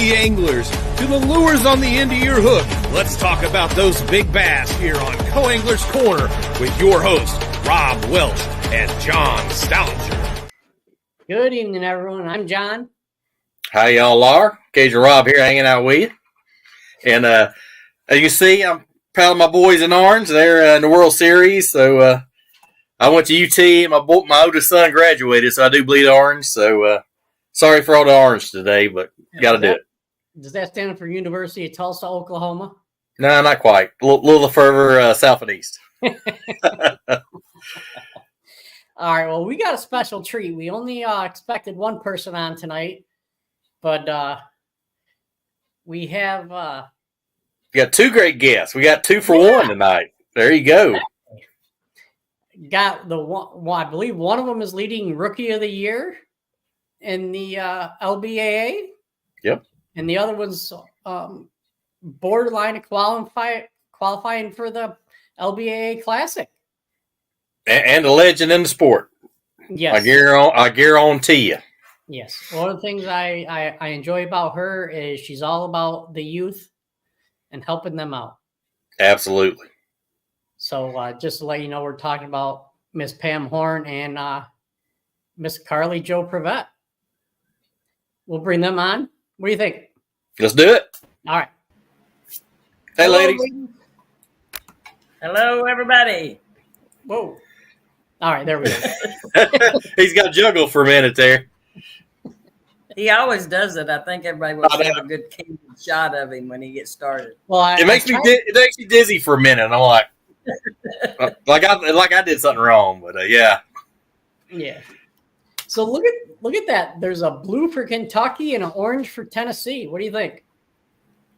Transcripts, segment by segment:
the anglers to the lures on the end of your hook. Let's talk about those big bass here on Co-Anglers Corner with your hosts, Rob Welch and John Stoucher. Good evening, everyone. I'm John. How y'all are? Cajun Rob here hanging out with you. And as you see, I'm proud of my boys in Orange. They're in the World Series. So I went to UT and my oldest son graduated, so I do bleed orange. So sorry for all the orange today, but got to do it. Does that stand for University of Tulsa, Oklahoma? No, not quite. A little further south and east. All right, well, we got a special treat. We only expected one person on tonight, but we have... We got two great guests. We got 2 for 1 tonight. There you go. Got the one, well, I believe one of them is leading Rookie of the Year in the LBAA. Yep. And the other one's borderline qualifying for the LBAA Classic. And a legend in the sport. Yes. I guarantee you. Yes. One of the things I enjoy about her is she's all about the youth and helping them out. Absolutely. So just to let you know, we're talking about Miss Pam Horne and Miss Carly Jo Prevette. We'll bring them on. What do you think? Let's do it. All right. Hey, ladies. Hello, everybody. Whoa. All right, there we go. He's got juggled for a minute there. He always does it. I think everybody wants to have a good candid shot of him when he gets started. Well, it makes me dizzy for a minute. I'm like, like I did something wrong, but yeah. Yeah. So look at that. There's a blue for Kentucky and an orange for Tennessee. What do you think?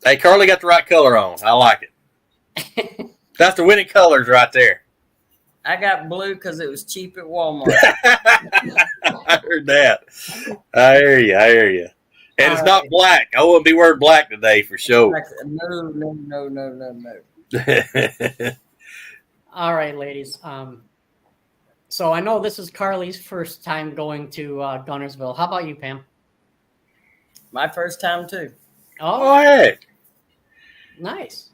Hey, Carly got the right color on. I like it. That's the winning colors right there. I got blue because it was cheap at Walmart. I heard that. I hear you. And it's not black. I wouldn't be wearing black today for sure. No. All right, ladies. So I know this is Carly's first time going to Gunnersville. How about you, Pam? My first time, too. Oh, hey. Nice.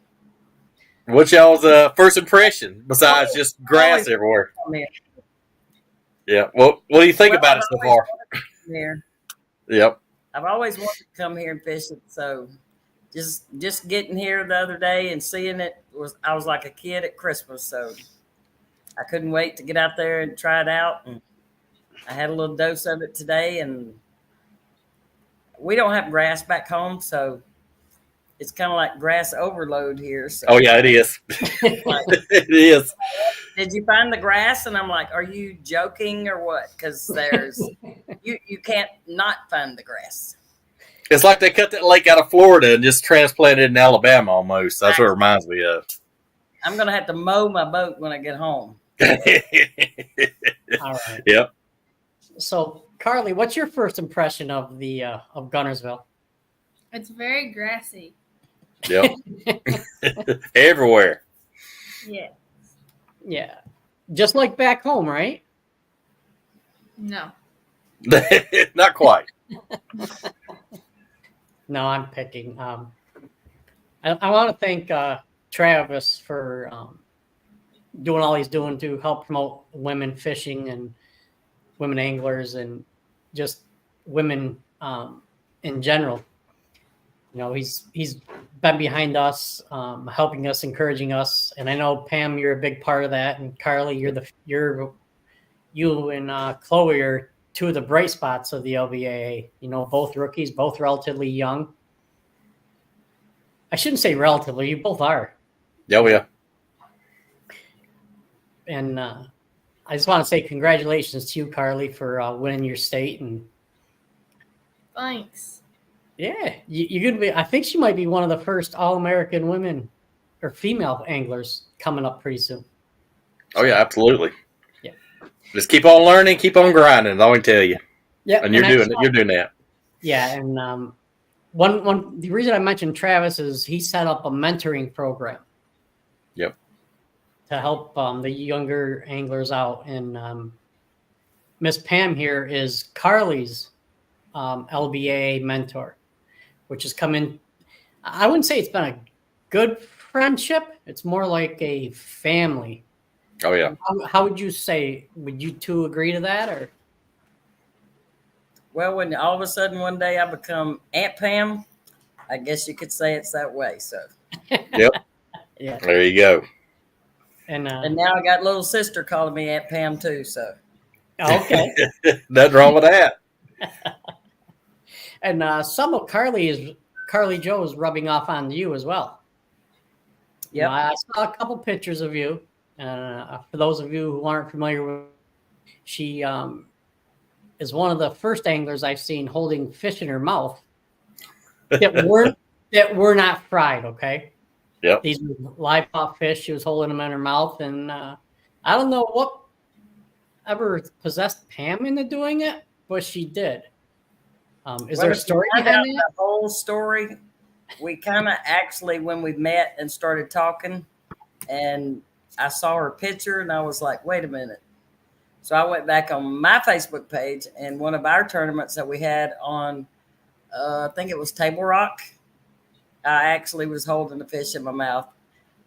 What's y'all's first impression besides just grass everywhere? Yeah. Well, what do you think about it so far? Yep. I've always wanted to come here and fish it, so just getting here the other day and seeing it I was like a kid at Christmas, so I couldn't wait to get out there and try it out. And I had a little dose of it today, and we don't have grass back home, so it's kind of like grass overload here. So. Oh, yeah, it is. It is. Did you find the grass? And I'm like, are you joking or what? Because you can't not find the grass. It's like they cut that lake out of Florida and just transplanted it in Alabama almost. That's what it reminds me of. I'm going to have to mow my boat when I get home. All right. Yep. So, Carly, what's your first impression of the of Gunnersville? It's very grassy. Yep. Everywhere. Yeah. Yeah. Just like back home, right? No. Not quite. No, I'm picking. I want to thank Travis for doing all he's doing to help promote women fishing and women anglers and just women in general. You know, he's been behind us, helping us, encouraging us, and I know Pam, you're a big part of that. And Carly, you and Chloe are two of the bright spots of the LBAA. You know, both rookies, both relatively young. I shouldn't say relatively; you both are. Yeah, we are. And I just want to say congratulations to you, Carly, for winning your state. And thanks. Yeah, you're going to be, I think she might be one of the first All-American women or female anglers coming up pretty soon. Oh, yeah, absolutely. Yeah. Just keep on learning, keep on grinding, I can tell you. Yeah. And you're doing that. Yeah, and the reason I mentioned Travis is he set up a mentoring program. Yep. To help the younger anglers out. And Miss Pam here is Carly's LBAA mentor. which has come in. I wouldn't say it's been a good friendship. It's more like a family. Oh yeah. How would you say? Would you two agree to that, or? Well, when all of a sudden one day I become Aunt Pam, I guess you could say it's that way. So, Yep. Yeah. There you go. And now I got little sister calling me Aunt Pam too. So, okay. Nothing wrong with that. And some of Carly Jo is rubbing off on you as well. yep. I saw a couple pictures of you. For those of you who aren't familiar with, she is one of the first anglers I've seen holding fish in her mouth that were not fried. Okay. Yep. These were live caught fish. She was holding them in her mouth, and I don't know what ever possessed Pam into doing it, but she did. Is there a story behind the whole story? We kind of actually, when we met and started talking, and I saw her picture, and I was like, wait a minute. So I went back on my Facebook page, and one of our tournaments that we had on, I think it was Table Rock, I actually was holding the fish in my mouth,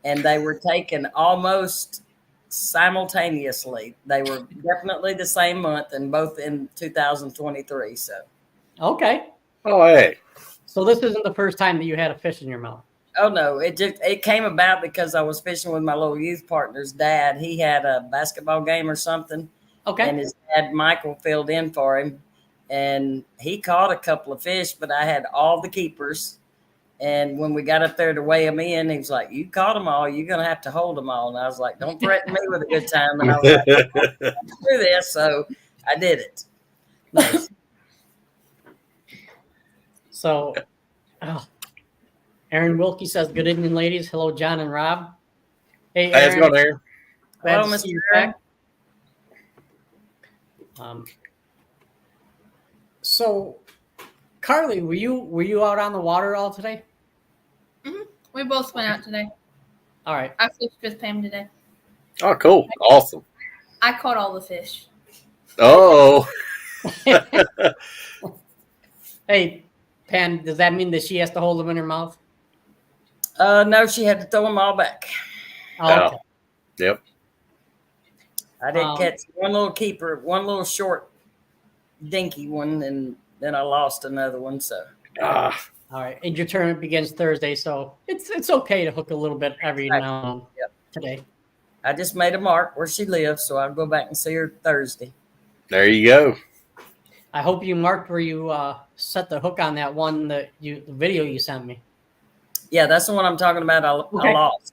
and they were taken almost simultaneously. They were definitely the same month, and both in 2023. So, Okay. Oh hey. So this isn't the first time that you had a fish in your mouth. oh no, it came about because I was fishing with my little youth partner's dad. He had a basketball game or something, Okay. and his dad Michael filled in for him, and he caught a couple of fish, but I had all the keepers. And when we got up there to weigh them in, he was like, you caught them all. You're going to have to hold them all. And I was like, don't threaten me with a good time. And I was like, I'll do this. So I did it. Nice. So, Aaron Wilkie says, good evening, ladies. Hello, John and Rob. Hey, How's it Aaron. going there? Glad Hello, to see Mr. you Aaron. back. So, Carly, were you out on the water all today? We both went out today. All right. I fished with Pam today. Oh, cool. Awesome. I caught all the fish. Oh. Hey, Pam, does that mean that she has to hold them in her mouth? No, she had to throw them all back. Oh, okay. Yep. I did catch one little keeper, one little short, dinky one, and then I lost another one. So, Ah. All right. And your tournament begins Thursday, so it's okay to hook a little bit every now and then today. I just made a mark where she lives, so I'll go back and see her Thursday. There you go. I hope you marked where you set the hook on that one the video you sent me. Yeah, that's the one I'm talking about. I lost.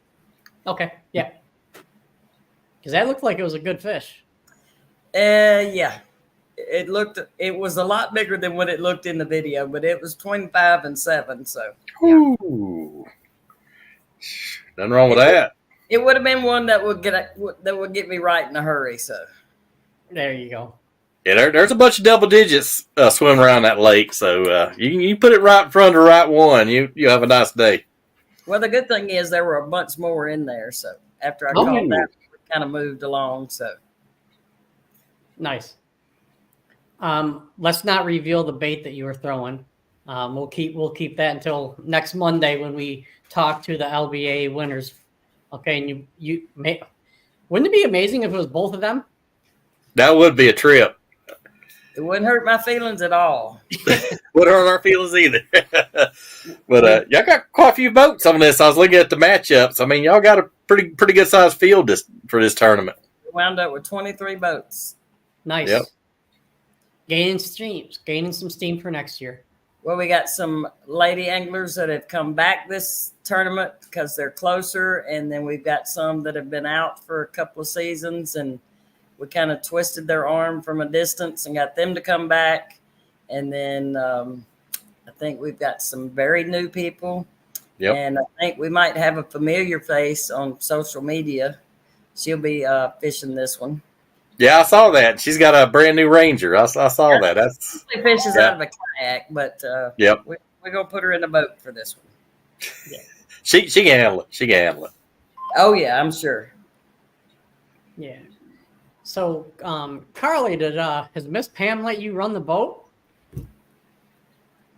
Okay. Yeah. Because that looked like it was a good fish. Yeah. It was a lot bigger than what it looked in the video, but it was 25 and 7. So, Ooh. Nothing wrong with that. it would have been one that would get me right in a hurry. So, There you go. Yeah, there's a bunch of double digits swimming around that lake, so you put it right in front of the right one. You have a nice day. well, the good thing is there were a bunch more in there. So after I caught that, we kind of moved along. So Nice. Let's not reveal the bait that you were throwing. We'll keep that until next Monday when we talk to the LBAA winners. Okay, and wouldn't it be amazing if it was both of them? That would be a trip. it wouldn't hurt my feelings at all. Wouldn't hurt our feelings either. But y'all got quite a few boats on this. I was looking at the matchups. I mean, y'all got a pretty good sized field for this tournament. We wound up with 23 boats. Nice. Yep. Gaining some steam for next year. Well, we got some lady anglers that have come back this tournament because they're closer, and then we've got some that have been out for a couple of seasons, and we kind of twisted their arm from a distance and got them to come back. And then I think we've got some very new people. Yep. And I think we might have a familiar face on social media. She'll be fishing this one. Yeah, I saw that. She's got a brand new Ranger. I saw that. That's She fishes out of a kayak, but yep. we're going to put her in a boat for this one. Yeah. She can handle it. She can handle it. Oh, yeah, I'm sure. Yeah. So, Carly, has Miss Pam let you run the boat?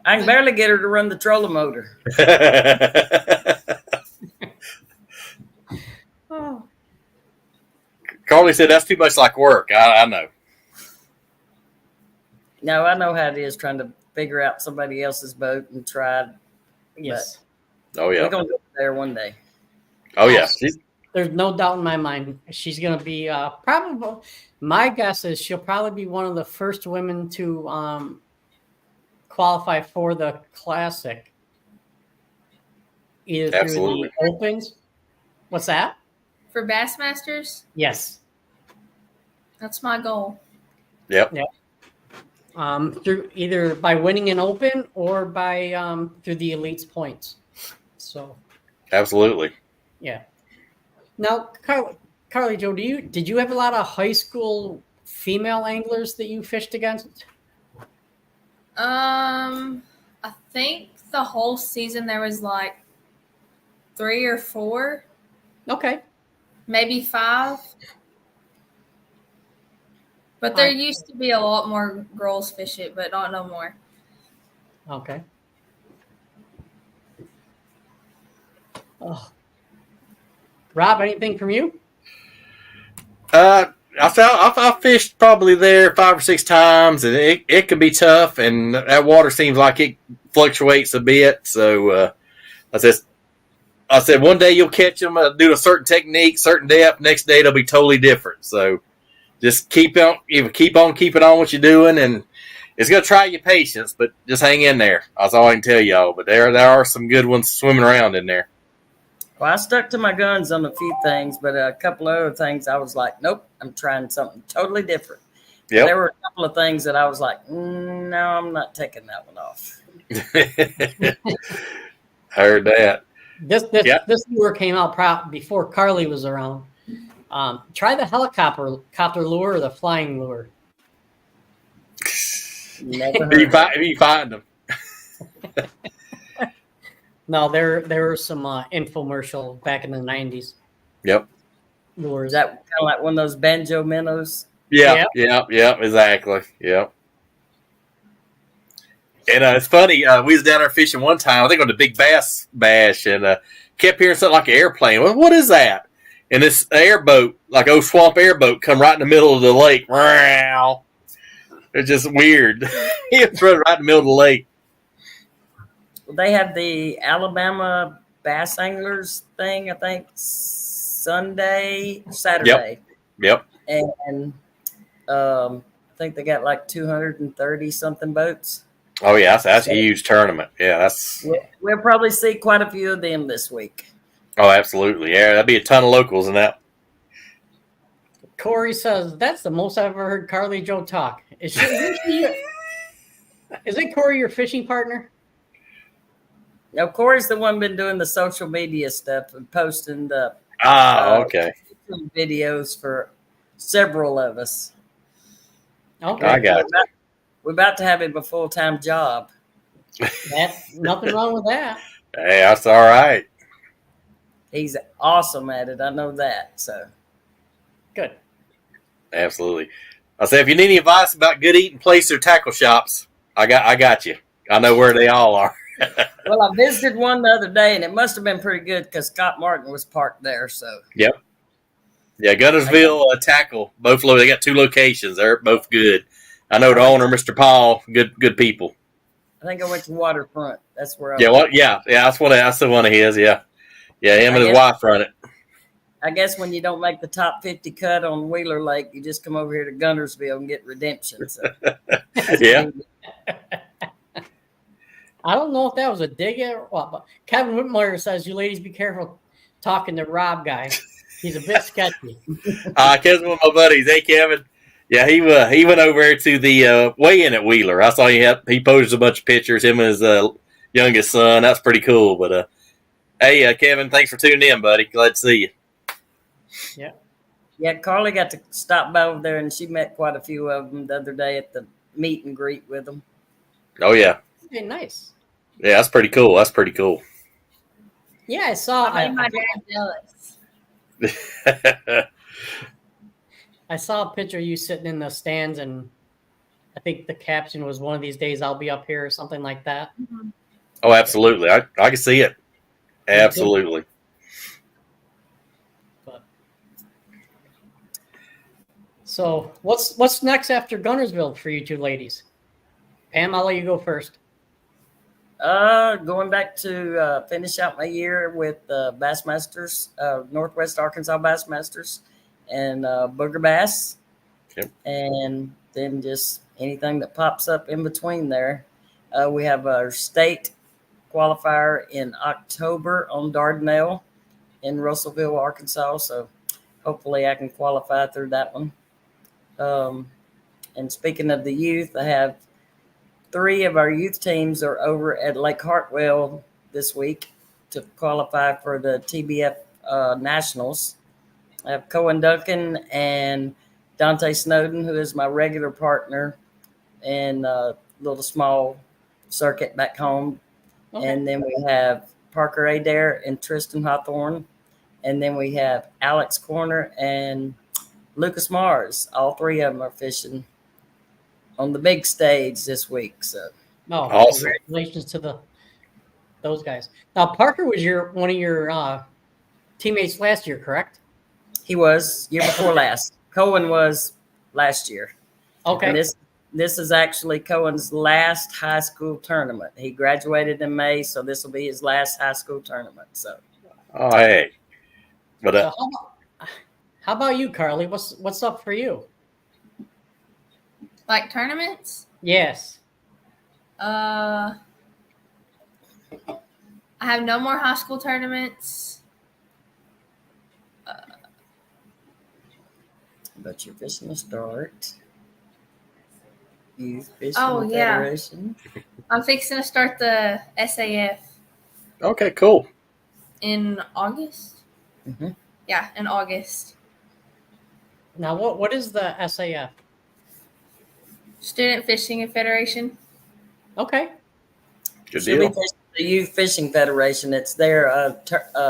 I can barely get her to run the trolling motor. Oh. Carly said that's too much like work. I know. No, I know how it is trying to figure out somebody else's boat and try. Yes. Oh yeah. We're gonna go there one day. Oh yeah. There's no doubt in my mind she's going to be probably. My guess is she'll probably be one of the first women to qualify for the Classic, either through Absolutely. the Opens. What's that? For Bassmasters, Yes. that's my goal. Yep. Through either by winning an Open or by through the Elites points. So. Absolutely. Yeah. Now, Carly Joe, did you have a lot of high school female anglers that you fished against? I think the whole season there was like 3 or 4, Okay. maybe 5. But there used to be a lot more girls fish it, but not no more. Okay. Oh. Rob, anything from you? I fished probably there 5 or 6 times, and it can be tough, and that water seems like it fluctuates a bit. So I said one day you'll catch them doing a certain technique, certain depth. Next day it'll be totally different. So just keep on keeping on what you're doing, and it's gonna try your patience, but just hang in there. That's all I can tell y'all. But there are some good ones swimming around in there. Well, I stuck to my guns on a few things, but a couple of other things I was like, nope, I'm trying something totally different. Yep. There were a couple of things that I was like, no, I'm not taking that one off. Heard that. This lure came out before Carly was around. Try the helicopter lure or the flying lure. Never If heard. you find them. No, there were some infomercial back in the 90s. Yep. Lures. Is that kind of like one of those banjo minnows? Yeah, exactly. Yep. And it's funny, we was down there fishing one time, I think on the Big Bass Bash, and kept hearing something like an airplane. Well, what is that? And this airboat, like old swamp airboat, come right in the middle of the lake. Wow. It's just weird. He was running right in the middle of the lake. They had the Alabama Bass Anglers thing, I think, Saturday. Yep. And I think they got like 230 something boats. Oh, yeah, that's a huge tournament. Yeah, that's... We'll probably see quite a few of them this week. Oh, absolutely. Yeah, that'd be a ton of locals in that. Corey says, that's the most I've ever heard Carly Joe talk. Is it Corey, your fishing partner? Now, Corey's the one been doing the social media stuff and posting the okay. videos for several of us. Okay. I got it. We're about to have him a full-time job. Nothing wrong with that. Hey, that's all right. He's awesome at it. I know that. So Good. Absolutely. I say, if you need any advice about good eating places or tackle shops, I got you. I know where they all are. Well, I visited one the other day, and it must have been pretty good because Scott Martin was parked there. So Yep. Yeah, Gunnersville, Tackle, both they got 2 locations. They're both good. I know the owner, Mr. Paul, good people. I think I went to Waterfront. That's where I Yeah, went. what? Yeah, that's the one of his. Yeah, him and his wife run it. I guess when you don't make the top 50 cut on Wheeler Lake, you just come over here to Gunnersville and get redemption. So Yeah. I don't know if that was a dig or what, but Kevin Whitmire says, you ladies be careful talking to Rob guy. He's a bit sketchy. Kevin's one of my buddies. Hey, Kevin. Yeah, he went over there to the weigh-in at Wheeler. I saw he posted a bunch of pictures, him and his youngest son. That's pretty cool. But hey, Kevin, thanks for tuning in, buddy. Glad to see you. yeah, Carly got to stop by over there, and she met quite a few of them the other day at the meet and greet with them. Oh, yeah. Hey, nice. Yeah, that's pretty cool. Yeah, I saw. I made my dad jealous. I saw a picture of you sitting in the stands, and I think the caption was "One of these days I'll be up here" or something like that. Mhm. Oh, absolutely. I can see it. Absolutely. But so what's next after Gunnersville for you two ladies? Pam, I'll let you go first. Going back to finish out my year with Bassmasters, Northwest Arkansas Bassmasters, and Booger Bass, Yep. and then just anything that pops up in between there. We have our state qualifier in October on Dardanelle in Russellville, Arkansas. So hopefully I can qualify through that one. And speaking of the youth, I have 3 of our youth teams are over at Lake Hartwell this week to qualify for the TBF Nationals. I have Cohen Duncan and Dante Snowden, who is my regular partner in a little small circuit back home. Okay. And then we have Parker Adair and Tristan Hawthorne. And then we have Alex Corner and Lucas Mars. All 3 of them are fishing on the big stage this week. So Awesome. Congratulations to those guys. Now Parker was one of your teammates last year, correct? he was year before last. Cohen was last year. Okay. And this is actually Cohen's last high school tournament. He graduated in May, so this will be his last high school tournament. So Oh, hey. But So how about you, Carly? What's up for you? Like tournaments? Yes. I have no more high school tournaments. but you're fishing to start. Youth Fishing Yeah. Federation. I'm fixing to start the SAF okay, cool. in August. Mm-hmm. Yeah, in August. Now what is the SAF? Student Fishing Federation. Okay. Good She'll be deal. fishing the Youth Fishing Federation. It's there.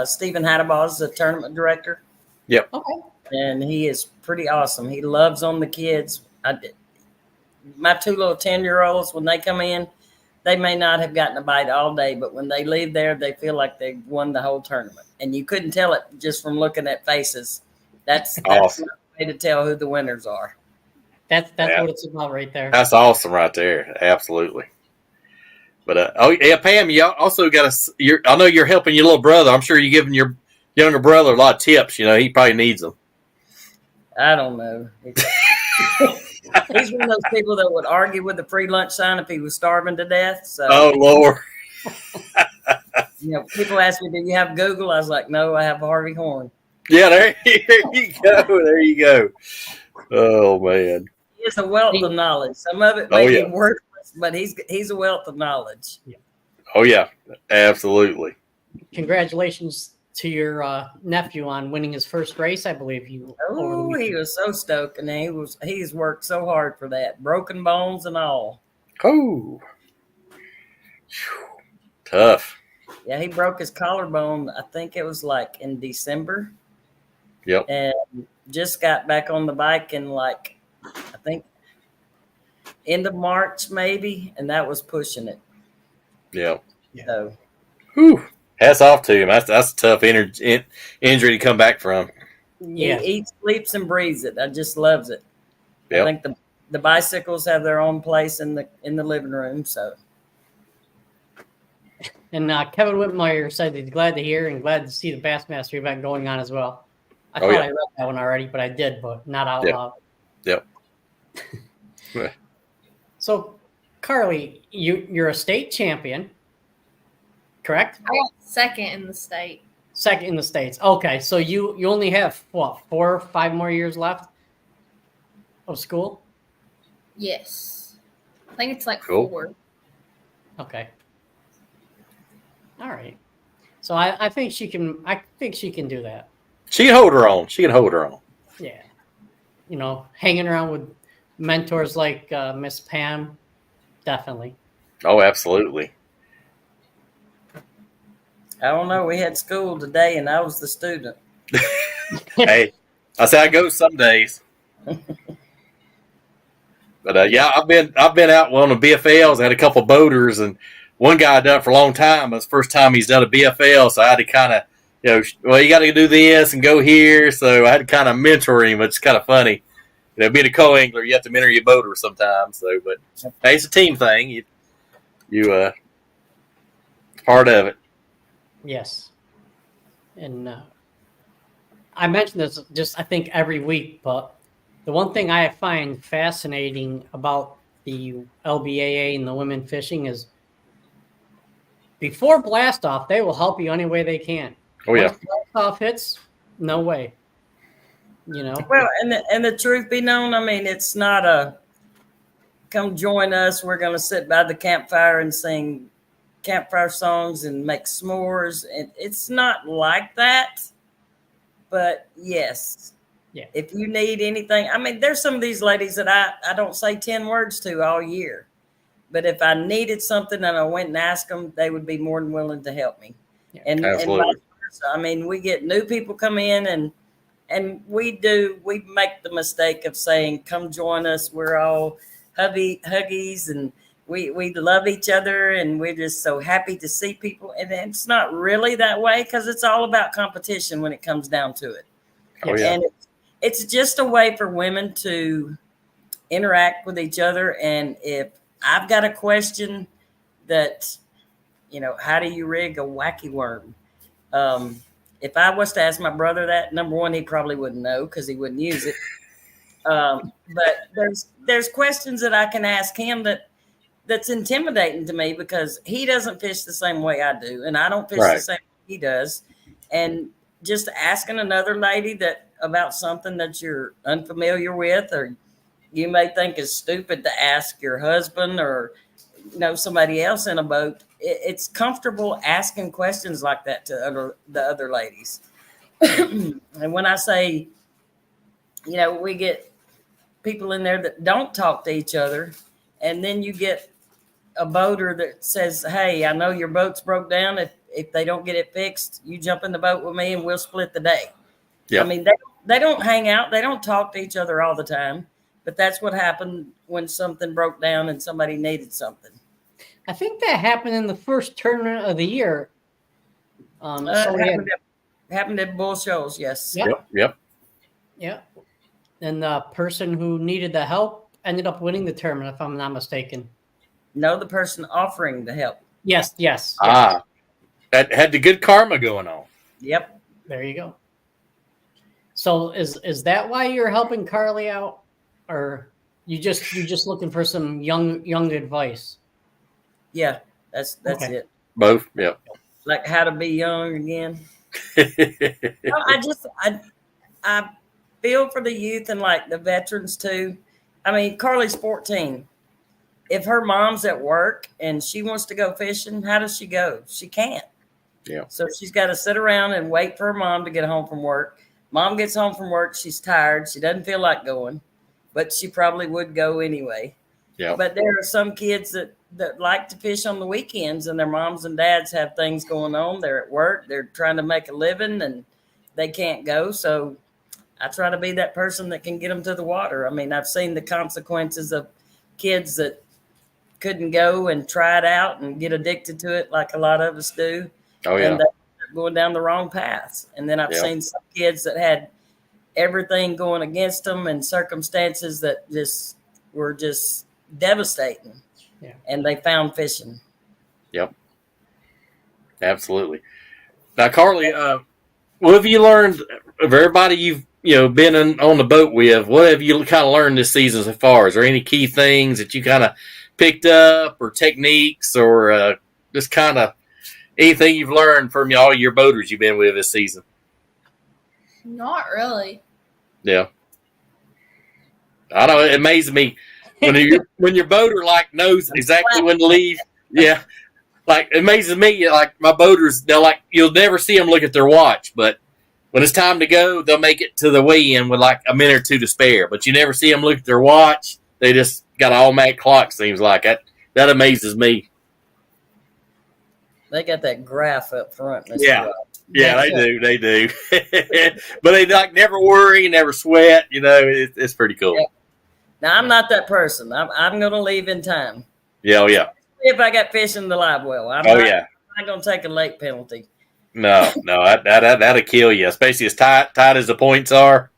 Stephen Haddabaugh is the tournament director, Okay. and he is pretty awesome. He loves on the kids. My 2 little 10-year-olds, when they come in, they may not have gotten a bite all day, but when they leave there, they feel like they won the whole tournament. And you couldn't tell it just from looking at faces. That's Awesome. the way to tell who the winners are. That's Yeah. what it's about right there. That's awesome right there. Absolutely. But Pam, you also got I know you're helping your little brother. I'm sure you're giving your younger brother a lot of tips. You know, he probably needs them. I don't know. He's one of those people that would argue with the free lunch sign if he was starving to death. So, Oh Lord. people ask me, "Do you have Google?" I was like, "No, I have Harvey Horne." Yeah, there you go. There you go. Oh man. He is a wealth of knowledge. Some of it may be worthless, but he's a wealth of knowledge. Oh yeah. Absolutely. Congratulations to your nephew on winning his first race, I believe. Oh, he was so stoked, and he's worked so hard for that, broken bones and all. Oh. Tough. Yeah, he broke his collarbone. I think it was like in December. Yep. And just got back on the bike in I think end of March maybe, and that was pushing it. Yep. So Whew. Hats off to him. That's a tough injury to come back from. Yeah. he eats, sleeps, and breathes it. I just loves it. Yep. I think the bicycles have their own place in the living room. So And Kevin Whitmire said he's glad to hear and glad to see the Bassmaster event going on as well. I Oh, thought yeah. I read that one already, but I did, but not out Yeah. loud. Yep. So, Carly, you're a state champion, correct? I got second in the state. Second in the States. Okay, so you only have, 4 or 5 more years left of school? Yes. I think it's like Cool. 4. Okay. All right. So I think she can. I think she can do that. She can hold her own. Yeah. Hanging around with mentors like Miss Pam, definitely. Oh, absolutely. I don't know. We had school today, and I was the student. Hey, that's how it goes some days. But yeah, I've been out on the BFLs. I had a couple of boaters, and one guy done it for a long time. It was the first time he's done a BFL, so I had to kind of, well, you got to do this and go here. So I had to kind of mentor him. It's kind of funny, being a co-angler, you have to mentor your boater sometimes. So, but hey, it's a team thing. You part of it. Yes. And I mention this just, I think, every week, but the one thing I find fascinating about the LBAA and the women fishing is before blast off, they will help you any way they can. Oh, yeah. Once blast off hits, no way. Well, and the truth be known, I mean, it's not a come join us. We're going to sit by the campfire and sing campfire songs and make s'mores. It's not like that. But yes, yeah. If you need anything, I mean, there's some of these ladies that I don't say 10 words to all year. But if I needed something and I went and asked them, they would be more than willing to help me. Yeah. And vice versa. I mean, we get new people come in and we make the mistake of saying, come join us. We're all huggies and we love each other and we're just so happy to see people. And it's not really that way because it's all about competition when it comes down to it. Oh, yeah. And it's just a way for women to interact with each other. And if I've got a question that, how do you rig a wacky worm? If I was to ask my brother that, number one, he probably wouldn't know because he wouldn't use it. But there's questions that I can ask him that's intimidating to me because he doesn't fish the same way I do. And I don't fish the same way he does. And just asking another lady about something that you're unfamiliar with, or you may think is stupid to ask your husband or, somebody else in a boat. It's comfortable asking questions like that to the other ladies. And when I say, we get people in there that don't talk to each other, and then you get a boater that says, hey, I know your boat's broke down. If they don't get it fixed, you jump in the boat with me and we'll split the day. Yeah. I mean, they don't hang out. They don't talk to each other all the time. But that's what happened when something broke down and somebody needed something. I think that happened in the first tournament of the year. Happened at Bull Shoals, yes. Yep. Yeah. And the person who needed the help ended up winning the tournament, if I'm not mistaken. No, the person offering the help. Yes. That had the good karma going on. Yep. There you go. So is that why you're helping Carly out, or you're just looking for some young advice? Yeah, that's Okay. it. Both, yeah. Like how to be young again. I feel for the youth and like the veterans too. I mean, Carly's 14. If her mom's at work and she wants to go fishing, how does she go? She can't. Yeah. So she's got to sit around and wait for her mom to get home from work. Mom gets home from work. She's tired. She doesn't feel like going, but she probably would go anyway. Yeah. But there are some kids that like to fish on the weekends and their moms and dads have things going on. They're at work. They're trying to make a living and they can't go. So I try to be that person that can get them to the water. I mean, I've seen the consequences of kids that couldn't go and try it out and get addicted to it like a lot of us do. Oh, yeah. And they're going down the wrong paths. And then I've seen some kids that had everything going against them and circumstances that were just devastating. Yeah. And they found fishing. Yep. Absolutely. Now, Carly, what have you learned of everybody you've been on the boat with? What have you kind of learned this season so far? Is there any key things that you kind of picked up, or techniques, or just kind of anything you've learned from all your boaters you've been with this season? Not really. Yeah. I know, it amazes me when your boater knows exactly when to leave. Yeah. It amazes me, my boaters, you'll never see them look at their watch, but when it's time to go, they'll make it to the weigh-in with a minute or two to spare, but you never see them look at their watch. They just got an automatic clock, seems like. That amazes me. They got that graph up front. Yeah. Yeah, they do. But they never worry, never sweat. It's pretty cool. Now, I'm not that person. I'm going to leave in time. Yeah, oh yeah. If I got fish in the live well, I'm not going to take a late penalty. No, that'll kill you, especially as tight as the points are.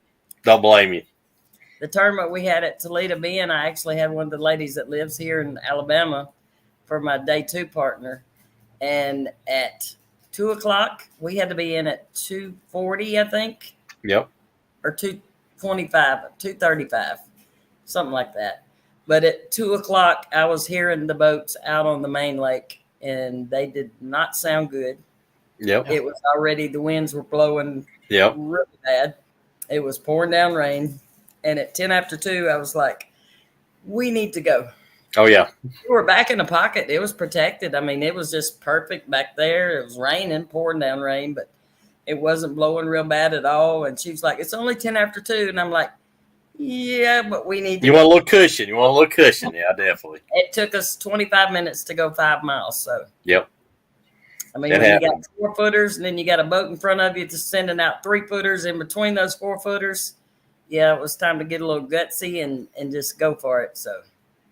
Don't blame you. The tournament we had at Toledo Bend, I actually had one of the ladies that lives here in Alabama for my day 2 partner. And at 2 o'clock, we had to be in at 2:40, I think. Yep. Or 2:25, 2:35, something like that. But at 2 o'clock, I was hearing the boats out on the main lake, and they did not sound good. Yep. It was already, the winds were blowing really bad. It was pouring down rain. And at 10 after 2, I was like, we need to go. Oh, yeah. We were back in the pocket. It was protected. I mean, it was just perfect back there. It was raining, pouring down rain, but it wasn't blowing real bad at all. And she was like, it's only 10 after 2. And I'm like, yeah, but we need to. You want a little cushion. Yeah, definitely. It took us 25 minutes to go 5 miles. So, yep. I mean, when you got 4-footers and then you got a boat in front of you just sending out 3-footers in between those 4-footers. Yeah, it was time to get a little gutsy and just go for it. So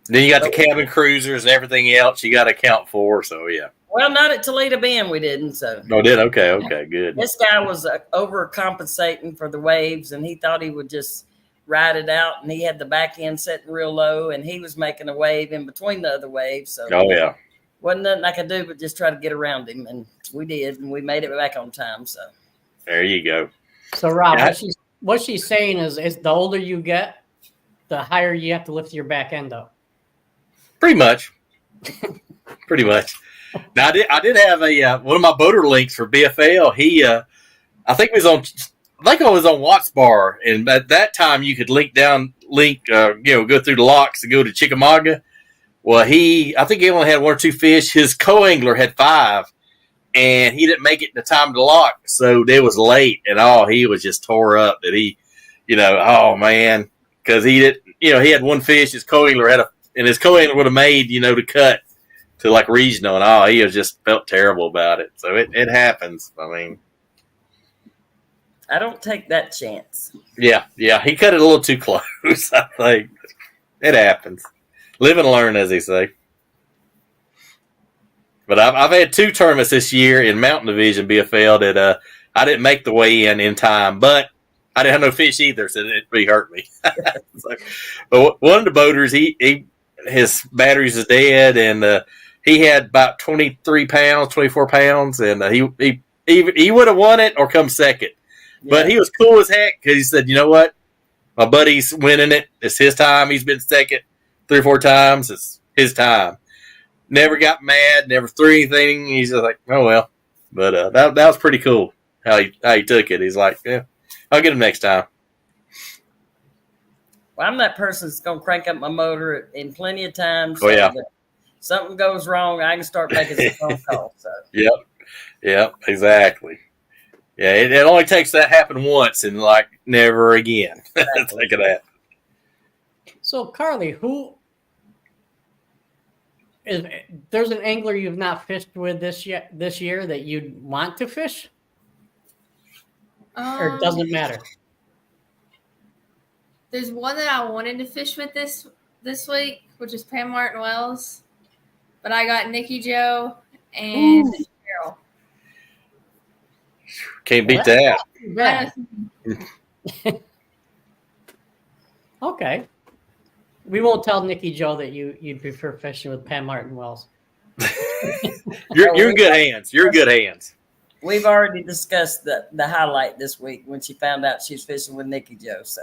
then you got the cabin cruisers and everything else you got to account for. So, yeah. Well, not at Toledo Bend, we didn't. So. Oh, did? Okay, good. This guy was overcompensating for the waves, and he thought he would just ride it out, and he had the back end setting real low, and he was making a wave in between the other waves. So, oh, yeah. Wasn't nothing I could do but just try to get around him, and we did, and we made it back on time. So. There you go. So, Rob, what she's saying is the older you get, the higher you have to lift your back end up. Pretty much. Now I did have a one of my boater links for BFL. He I think I was on Watts Bar, and at that time you could go through the locks to go to Chickamauga. Well, I think he only had 1 or 2 fish. His co-angler had 5. And he didn't make it in the time to lock, so it was late, and he was just tore up that he, oh man, because he didn't, he had 1 fish, his co-angler and his co-angler would have made, the cut to like regional, and he was just felt terrible about it. So it happens. I mean, I don't take that chance. Yeah, he cut it a little too close. I think it happens. Live and learn, as they say. But I've had 2 tournaments this year in Mountain Division BFL that I didn't make the weigh in time, but I didn't have no fish either, so it really hurt me. But one of the boaters, his batteries is dead, and he had about 23 pounds, 24 pounds, and he would have won it or come second. Yeah. But he was cool as heck because he said, you know what? My buddy's winning it. It's his time. He's been second 3 or 4 times. It's his time. Never got mad, never threw anything. He's just like, oh, well. But that was pretty cool how he took it. He's like, yeah, I'll get him next time. Well, I'm that person that's going to crank up my motor in plenty of times. So if something goes wrong, I can start making some phone calls. So. Yep, exactly. Yeah, it only takes that happen once and, like, never again. Exactly. Think of that. So, Carly, there's an angler you've not fished with this year that you'd want to fish? Or it doesn't matter? There's one that I wanted to fish with this week, which is Pam Martin Wells. But I got Nikki Jo and Cheryl. Can't beat that. Okay. We won't tell Nikki Jo that you'd prefer fishing with Pam Martin Wells. You're in good hands. You're in good hands. We've already discussed the highlight this week when she found out she was fishing with Nikki Jo. So.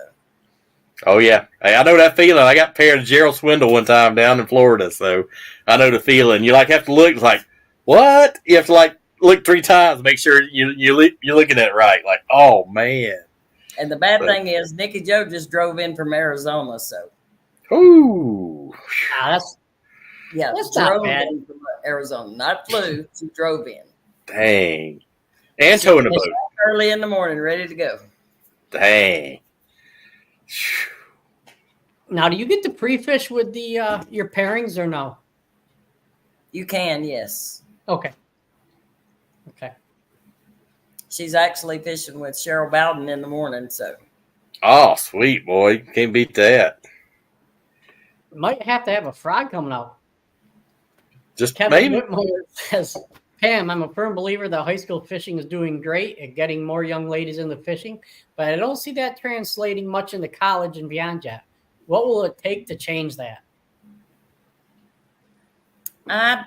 Oh, yeah. Hey, I know that feeling. I got paired to Gerald Swindle one time down in Florida, so I know the feeling. You have to look like, what? You have to look 3 times to make sure you're looking at it right. Like, oh, man. And the bad thing is Nikki Jo just drove in from Arizona, so. Ooh. That's not bad. From Arizona. Not flew. She drove in. Dang. And towing the boat. Early in the morning, ready to go. Dang. Now, do you get to pre-fish with your pairings or no? You can, yes. Okay. She's actually fishing with Cheryl Bowden in the morning, so. Oh, sweet, boy. Can't beat that. Might have to have a frog coming out. Just Kevin maybe. Whitmore says, Pam, I'm a firm believer that high school fishing is doing great at getting more young ladies into fishing, but I don't see that translating much into college and beyond yet. What will it take to change that? I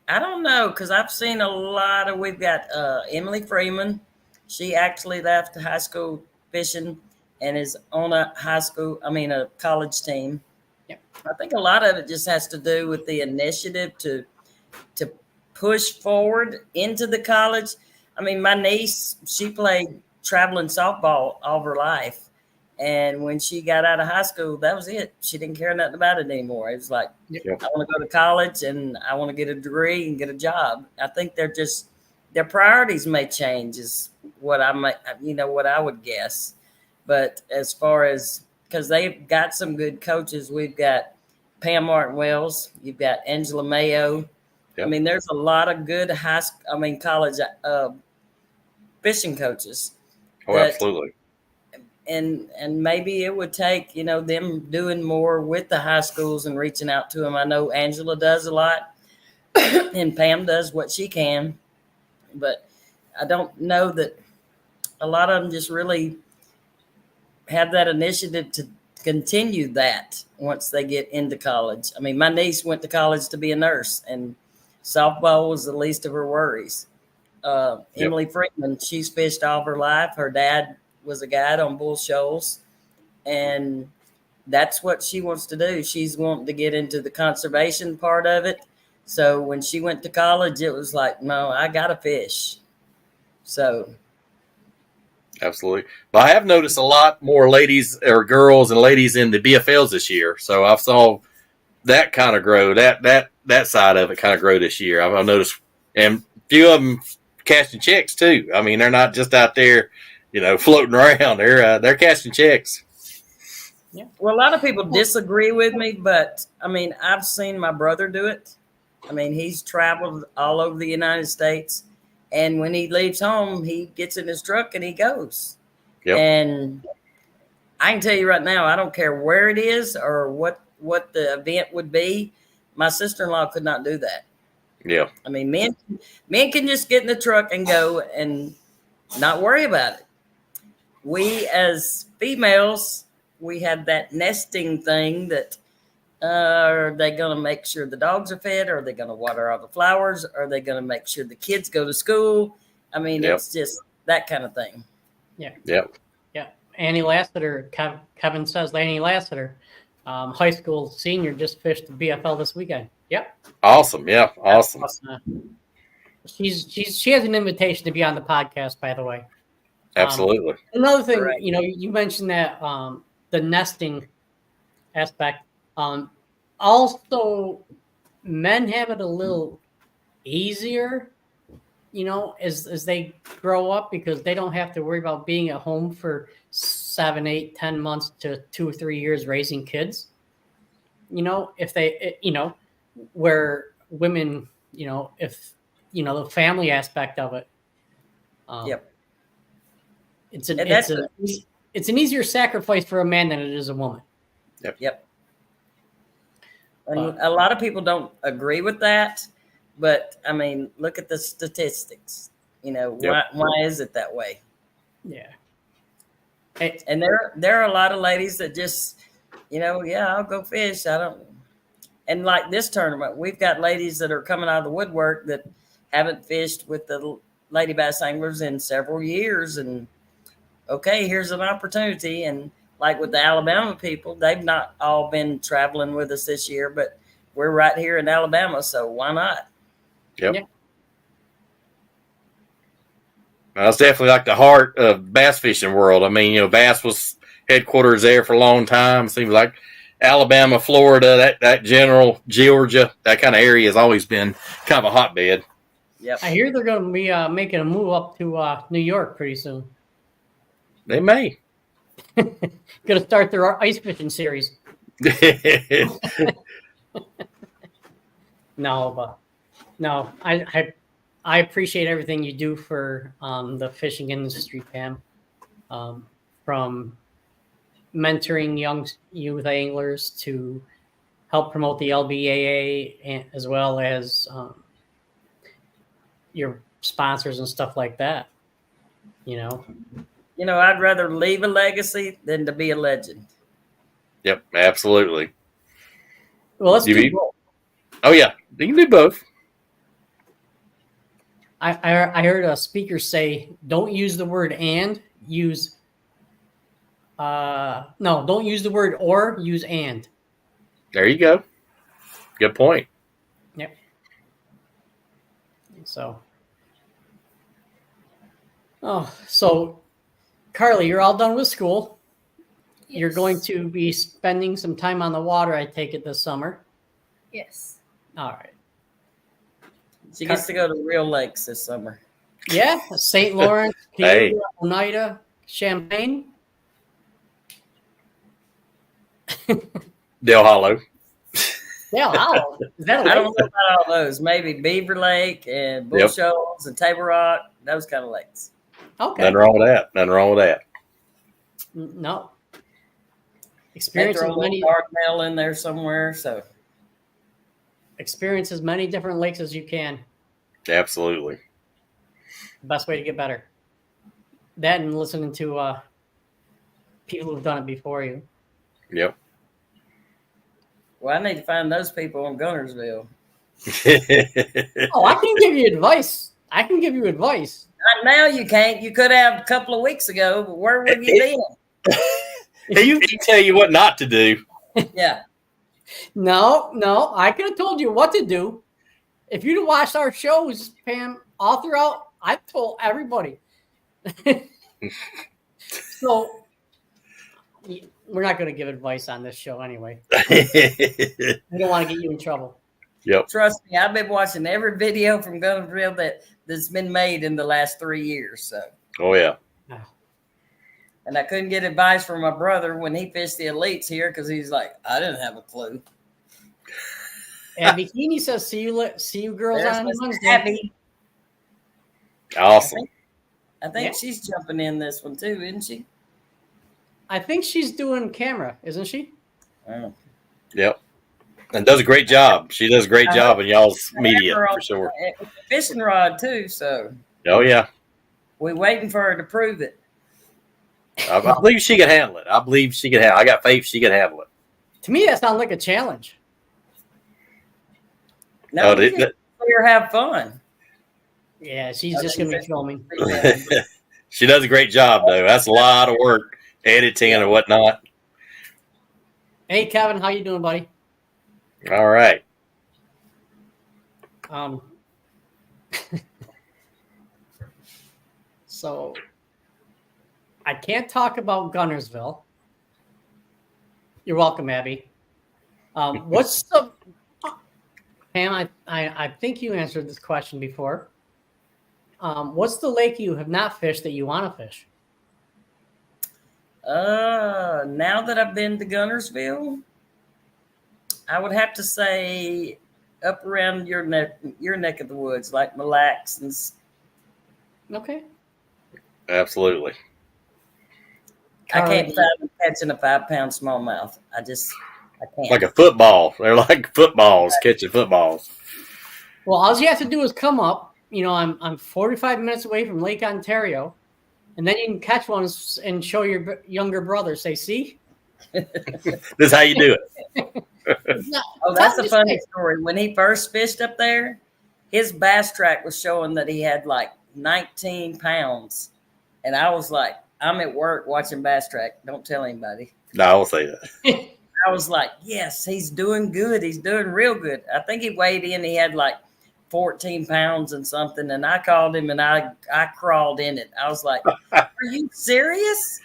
don't know, because I've seen a lot of. We've got Emily Freeman. She actually left high school fishing and is on a college team. Yep. I think a lot of it just has to do with the initiative to push forward into the college. I mean, my niece, she played traveling softball all her life. And when she got out of high school, that was it. She didn't care nothing about it anymore. It was like, Yep. I want to go to college and I want to get a degree and get a job. I think their priorities may change is what what I would guess. But as far as, because they've got some good coaches, we've got Pam Martin Wells, you've got Angela Mayo. Yep. I mean, there's a lot of good college fishing coaches. Oh, absolutely. And maybe it would take, them doing more with the high schools and reaching out to them. I know Angela does a lot and Pam does what she can, but I don't know that a lot of them just really have that initiative to continue that once they get into college. I mean, my niece went to college to be a nurse, and softball was the least of her worries. Emily Freeman, she's fished all her life. Her dad was a guide on Bull Shoals, and that's what she wants to do. She's wanting to get into the conservation part of it. So when she went to college, it was like, no, I got to fish. So. Absolutely. But I have noticed a lot more ladies or girls and ladies in the BFLs this year. So I've saw that kind of grow, that side of it kind of grow this year. I've noticed, and a few of them cashing checks too. I mean, they're not just out there, floating around. They're cashing checks. Yeah. Well, a lot of people disagree with me, but I mean, I've seen my brother do it. I mean, he's traveled all over the United States. And when he leaves home, he gets in his truck and he goes. Yep. And I can tell you right now, I don't care where it is or what the event would be. My sister-in-law could not do that. Yeah. I mean, men can just get in the truck and go and not worry about it. We as females, we have that nesting thing that are they going to make sure the dogs are fed? Are they going to water all the flowers? Are they going to make sure the kids go to school? I mean, It's just that kind of thing. Yeah. Yep. Yeah. Annie Lassiter, Kevin says, Annie Lassiter, high school senior, just fished the BFL this weekend. Yep. Awesome. Yeah. Awesome. She has an invitation to be on the podcast, by the way. Absolutely. Another thing, Correct. you mentioned that the nesting aspect. Also, men have it a little easier, as they grow up because they don't have to worry about being at home for 7, 8, 10 months to 2 or 3 years raising kids. If they, where women, if, the family aspect of it. Yep. It's an easier sacrifice for a man than it is a woman. Yep. And a lot of people don't agree with that, but I mean, look at the statistics. Why is it that way? Yeah. And there are a lot of ladies that just, I'll go fish. And like this tournament, we've got ladies that are coming out of the woodwork that haven't fished with the lady bass anglers in several years. And okay, here's an opportunity. And like with the Alabama people, they've not all been traveling with us this year, but we're right here in Alabama, so why not? Yep. Yeah. That's definitely like the heart of bass fishing world. I mean, bass was headquarters there for a long time. It seems like Alabama, Florida, that general Georgia, that kind of area has always been kind of a hotbed. Yep. I hear they're going to be making a move up to New York pretty soon. They may. Going to start their ice fishing series. No, I appreciate everything you do for the fishing industry, Pam. From mentoring young youth anglers to help promote the LBAA, and, as well as your sponsors and stuff like that. You know, I'd rather leave a legacy than to be a legend. Yep, absolutely. well, let's You do mean- both. Oh yeah, you can do both. I heard a speaker say, "Don't use the word and, use no, don't use the word or, use and." There you go. Good point. Yep. So, so Carly, you're all done with school. You're going Yes. to be spending some time on the water, I take it, this summer. Yes. All right. She gets to go to real lakes this summer. Yeah, St. Lawrence, Hey. Peoria, Oneida, Champaign. Dale Hollow. Yeah, wow. Is that a I don't lake? know about all those. Maybe Beaver Lake and Bull Yep. Shoals and Table Rock, those kind of lakes. Okay. Nothing wrong with that. Nothing wrong with that. No. They Experience throw a as little many Cardinal in there somewhere. So experience as many different lakes as you can. Absolutely. The best way to get better. That and listening to people who've done it before you. Yep. well, I need to find those people in Gunnersville. Oh, I can give you advice. I can give you advice. Not now you can't. You could have a couple of weeks ago, but where would you been? he tell you what not to do. Yeah. No, I could have told you what to do. If you'd have watched our shows, Pam, all throughout, I told everybody. So we're not going to give advice on this show anyway. We don't want to get you in trouble. Yep. Trust me, I've been watching every video from Gunnersville that's been made in the last 3 years. So, Oh yeah. and I couldn't get advice from my brother when he fished the elites here because he's like, I didn't have a clue. And Bikini says, see you girls There's on Miss Wednesday. Abby. Awesome. I think Yeah. she's jumping in this one too, isn't she? I think she's doing camera, isn't she? Oh. Yep. And does a great job. She does a great job in y'all's media Her for on- sure. Fishing rod too, so Oh yeah. we're waiting for her to prove it. I believe she can handle it. I got faith she can handle it. To me, that sounds like a challenge. No, Oh, we just let her have fun. Yeah, she's just going to be filming. She does a great job though. That's a lot of work, editing and whatnot. Hey, Kevin, how you doing, buddy? All right. So I can't talk about Gunnersville. You're welcome, Abby. What's the Pam? I think you answered this question before. What's the lake you have not fished that you want to fish? Now that I've been to Gunnersville, I would have to say up around your neck of the woods, like Mille Lacs and Okay. Absolutely. I can't Carly. fathom catching a 5-pound smallmouth. I can't. Like a football. They're like footballs, catching footballs. Well, all you have to do is come up. You know, I'm 45 minutes away from Lake Ontario, and then you can catch one and show your younger brother. Say, see? This is how you do it. Oh, that's a funny story. When he first fished up there, his bass track was showing that he had like 19 pounds. And I was like, I'm at work watching bass track. Don't tell anybody. No, I won't say that. I was like, yes, he's doing good. He's doing real good. I think he weighed in. He had like 14 pounds and something. And I called him and I crawled in it. I was like, are you serious?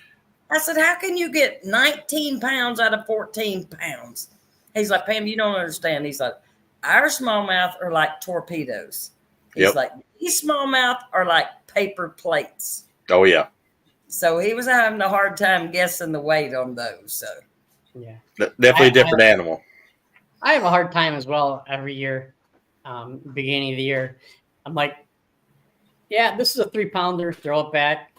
I said, how can you get 19 pounds out of 14 pounds? He's like, Pam, you don't understand. He's like, our smallmouth are like torpedoes. He's like, these smallmouth are like paper plates. Oh, yeah. So he was having a hard time guessing the weight on those. So Yeah. Definitely a different animal. I have a hard time as well every year, beginning of the year. I'm like, yeah, this is a 3-pounder. Throw it back.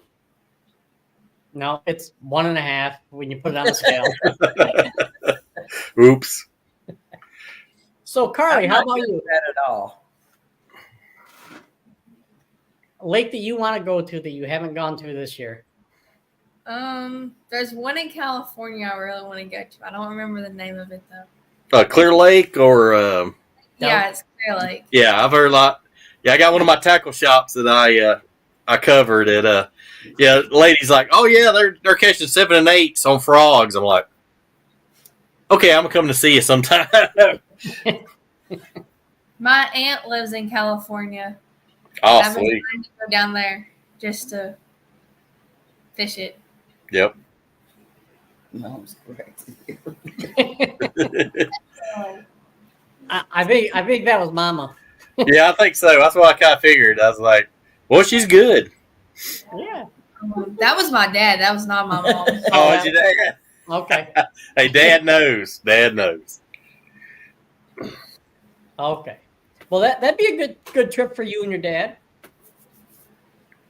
No, it's 1.5 when you put it on the scale. Oops. So, Carly, I'm how not about good you? at that at all. A lake that you want to go to that you haven't gone to this year? There's one in California I really want to go to. I don't remember the name of it though. Clear Lake or Yeah, it's Clear Lake. yeah, I've heard a lot. Yeah, I got one of my tackle shops that I covered at yeah, the lady's like, oh yeah, they're catching 7 and 8s on frogs. I'm like, okay, I'm coming to see you sometime. My aunt lives in California. Oh, I've been sweet. trying to go down there just to fish it. Yep. No, it's correct. I think that was Mama. Yeah, I think so. That's what I kind of figured. I was like, well, she's good. Yeah. That was my dad. That was not my mom. Oh, is your dad? Okay. Hey, Dad knows. Dad knows. Okay. Well, that'd be a good trip for you and your dad.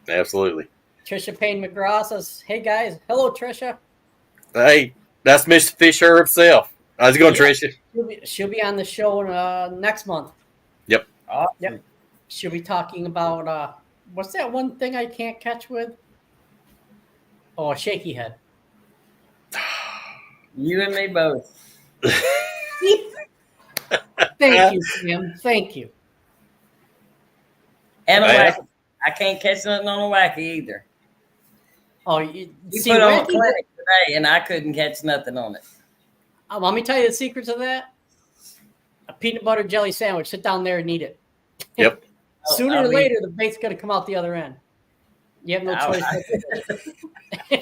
Absolutely. Trisha Payne McGraw says, "Hey guys, hello Trisha. Hey, that's Mr. Fisher himself. How's it going, Tricia? She'll be on the show next month. Yep. Awesome. Yep. She'll be talking about what's that one thing I can't catch with? Oh, a shaky head. You and me both. Thank you, Tim. Thank you. And a Yeah. wacky. I can't catch nothing on a wacky either. Oh, you You see, put on a wacky- clinic today, and I couldn't catch nothing on it. let me tell you the secrets of that. A peanut butter jelly sandwich. Sit down there and eat it. Yep. Sooner I or mean- later, the bait's going to come out the other end. You have no choice.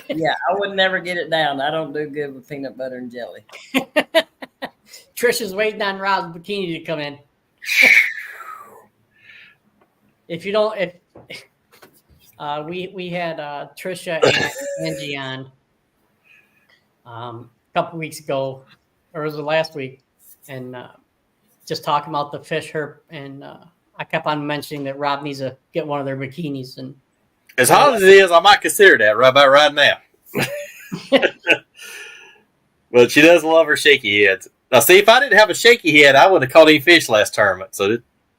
Yeah, I would never get it down. I don't do good with peanut butter and jelly. Trisha's waiting on Rob's bikini to come in. If you don't, we had Trisha and Angie on a couple weeks ago, or was it last week, and just talking about the fish herp, and I kept on mentioning that Rob needs to get one of their bikinis, and As hot as it is, I might consider that right about right now. But she does love her shaky heads. Now, see, if I didn't have a shaky head, I would have caught any fish last tournament. So,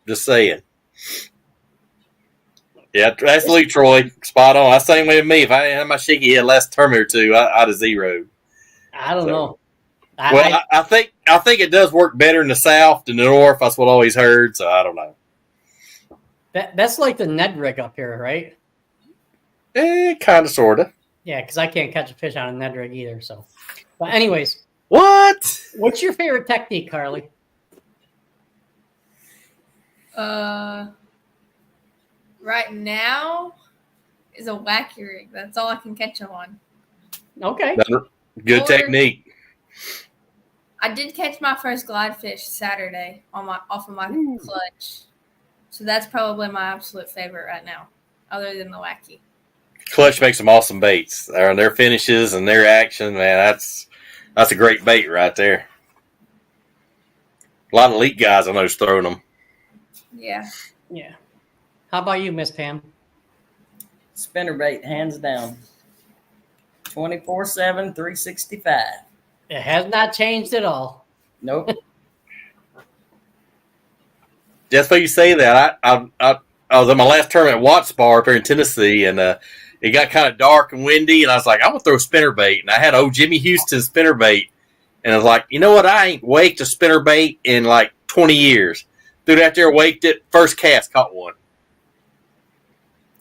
just saying. Yeah, that's Luke Troy. Spot on. That's the same way with me. If I didn't have my shaky head last tournament or two, I'd have zeroed. I don't know. I think it does work better in the south than the north. That's what I always heard. So I don't know. That's like the Ned rig up here, right? Kind of, sort of. Yeah, because I can't catch a fish on a Ned rig either. So, but anyways, What? what's your favorite technique, Carly? Right now is a wacky rig. That's all I can catch them on. Okay. Good Or- technique. I did catch my first glide fish Saturday off of my clutch. So that's probably my absolute favorite right now, other than the wacky. Clutch makes some awesome baits. Their finishes and their action, man, that's a great bait right there. A lot of elite guys I know's throwing them. Yeah. Yeah. How about you, Miss Pam? Spinnerbait, hands down. 24/7, 365. It has not changed at all. Nope. Just so you say that, I was at my last tournament at Watts Bar up here in Tennessee, and it got kind of dark and windy, and I was like, I'm gonna throw a spinnerbait, and I had old Jimmy Houston spinnerbait, and I was like, you know what? I ain't waked a spinnerbait in like 20 years. Threw it out there, waked it, first cast, caught one.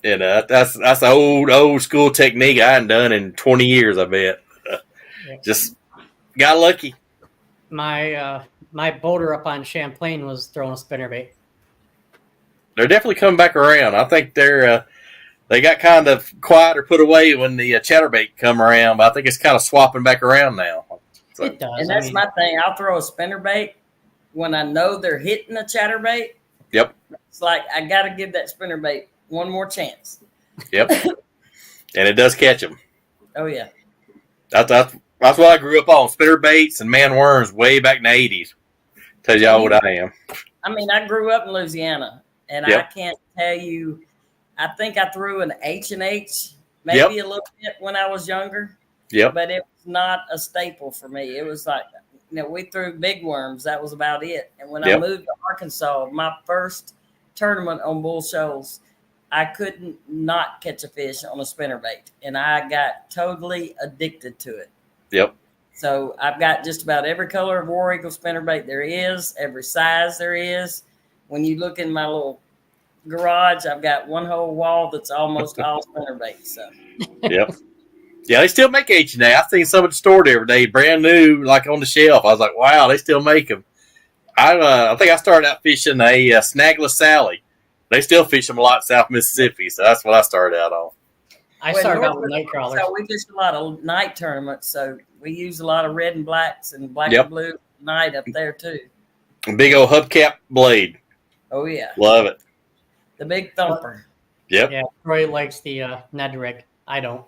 And that's the old school technique I hadn't done in 20 years, I bet. Just got lucky. My boater up on Champlain was throwing a spinnerbait. They're definitely coming back around. I think they got kind of quiet or put away when the chatterbait come around, but I think it's kind of swapping back around now. So, It does. And that's my thing. I'll throw a spinnerbait when I know they're hitting a chatterbait. Yep. It's like I got to give that spinnerbait one more chance. Yep. And it does catch them. Oh yeah. That's what I grew up on. Spinnerbaits and man worms way back in the 80s. Tells you how old I am. I mean, I grew up in Louisiana, and Yep. I can't tell you. I think I threw an H&H maybe a little bit when I was younger. Yep. But it was not a staple for me. It was like, we threw big worms. That was about it. And when I moved to Arkansas, my first tournament on Bull Shoals, I couldn't not catch a fish on a spinnerbait. And I got totally addicted to it. Yep. So I've got just about every color of War Eagle spinnerbait there is, every size there is. When you look in my little garage, I've got one whole wall that's almost all spinnerbait. So. Yep. Yeah, they still make H&A. I seen some at the store the other day, brand new, like on the shelf. I was like, wow, they still make them. I think I started out fishing a Snagless Sally. They still fish them a lot in South Mississippi, so that's what I started out on. I started out with night crawlers. So we fish a lot of night tournaments, so we use a lot of red and blacks and black and blue night up there too. A big old hubcap blade. Oh yeah, love it. The big thumper. Yep. Yeah, Troy likes the Ned rig. I don't.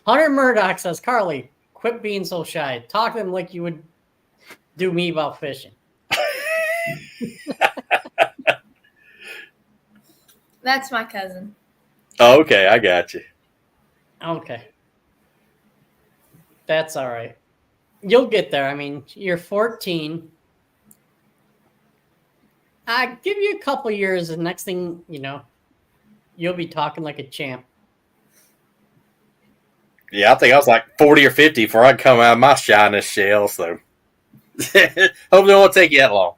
Hunter Murdoch says, Carly, quit being so shy. Talk to them like you would do me about fishing. That's my cousin. Oh, okay, I got you. Okay. That's all right. You'll get there. I mean, you're 14. I give you a couple years, and next thing you know, you'll be talking like a champ. Yeah, I think I was like 40 or 50 before I come out of my shyness shell, so hopefully it won't take you that long.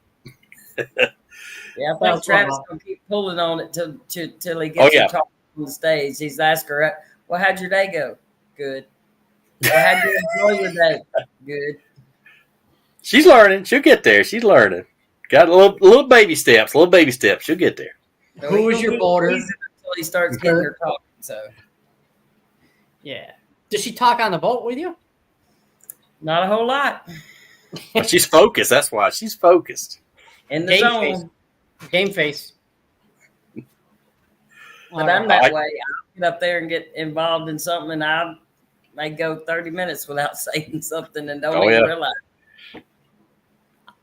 Yeah, I think Travis going to keep pulling on it till he gets to talk on the stage. He's asking her, well, how'd your day go? Good. Well, how'd you enjoy your day? Good. She's learning. She'll get there. She's learning. Got a little baby steps. She'll get there. So who was your boarder? Until he starts getting her talking. So, yeah. Does she talk on the boat with you? Not a whole lot. But she's focused. That's why she's focused. In the zone. Game face. But I'm that way. I'll get up there and get involved in something, and I may go 30 minutes without saying something and don't even realize.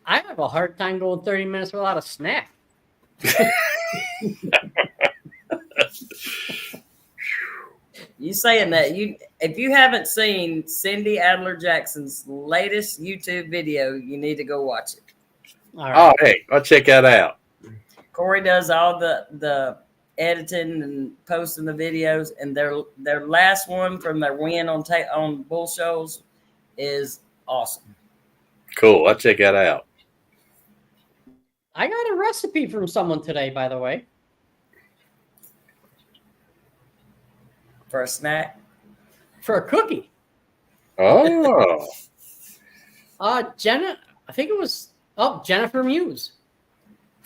I have a hard time going 30 minutes without a snack. You saying that if you haven't seen Cindy Adler Jackson's latest YouTube video, you need to go watch it. All right. Oh, hey, I'll check that out. Corey does all the editing and posting the videos, and their last one from their win on Bull Shoals is awesome. Cool. I'll check that out. I got a recipe from someone today, by the way. For a snack? For a cookie. Oh. Jenna, I think it was, Jennifer Muse.